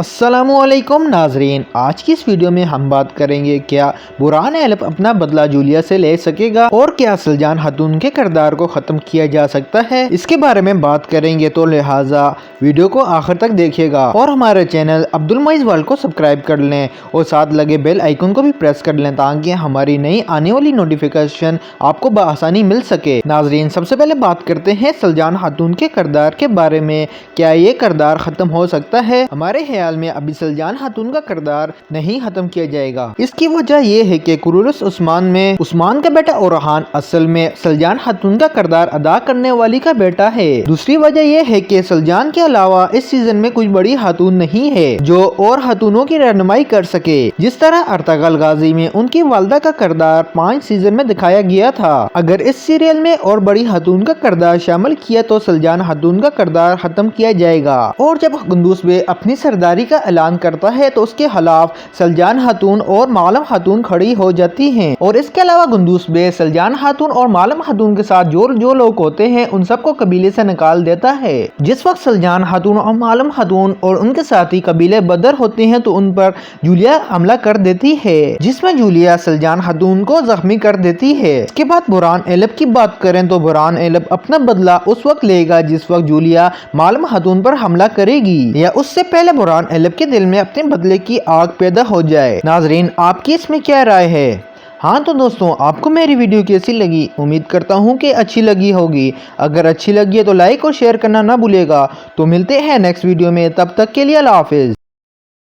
अस्सलामुअलैकुम नाजरीन, आज की इस वीडियो में हम बात करेंगे क्या बुरहान एलब अपना बदला जूलिया से ले सकेगा और क्या सलजान खातून के किरदार को ख़त्म किया जा सकता है। इसके बारे में बात करेंगे, तो लिहाजा वीडियो को आखिर तक देखिएगा और हमारे चैनल अब्दुल मोइज़ वर्ल्ड को सब्सक्राइब कर लें और साथ लगे बेल आइकन को भी प्रेस कर लें ताकि हमारी नई आने वाली नोटिफिकेशन आपको बआसानी मिल सके। नाजरीन, सबसे पहले बात करते हैं सलजान खातून के किरदार के बारे में। क्या ये किरदार ख़त्म हो सकता है? हमारे ख्याल में अभी सलजान खातून का किरदार नहीं खत्म किया जाएगा। इसकी वजह यह है कि कुरुलुस उस्मान में उस्मान का बेटा ओरहान असल में सलजान खातून का किरदार अदा करने वाली का बेटा है। दूसरी वजह यह है कि सलजान के अलावा इस सीजन में कुछ बड़ी खातून नहीं है जो और खातूनों की रहनुमाई कर सके। जिस तरह अर्तगल गाजी में उनकी वालदा का किरदार 5 सीजन में दिखाया गया था, अगर इस सीरियल में और बड़ी खातून का किरदार शामिल किया तो सलजान खातून का किरदार खत्म किया जाएगा। और जब कुंदूस बे अपनी सरदारी का ऐलान करता है तो उसके खिलाफ सलजान खातून और मालम खातून खड़ी हो जाती हैं। और इसके अलावा कुंदूस बे सलजान खातून और मालम खातून के साथ जो लोग होते हैं उन सबको कबीले से निकाल देता है। जिस वक्त सलजान खातून और मालम खातून और उनके साथी कबीले बदर होते हैं तो उन पर जूलिया हमला कर देती है, जिसमें जूलिया सलजान खातून को जख्मी कर देती है। इसके बाद बुरहान एलब की बात करें तो बुरहान एलब अपना बदला उस वक्त लेगा जिस वक्त जूलिया मालम खातून पर हमला करेगी या उससे पहले बुरहान एलब के दिल में अपने बदले की आग पैदा हो जाए। नाजरीन, आपकी इसमें क्या राय है? हाँ तो दोस्तों, आपको मेरी वीडियो कैसी लगी? उम्मीद करता हूँ कि अच्छी लगी होगी। अगर अच्छी लगी है तो लाइक और शेयर करना ना भूलेगा। तो मिलते हैं नेक्स्ट वीडियो में, तब तक के लिए अल्लाह हाफिज।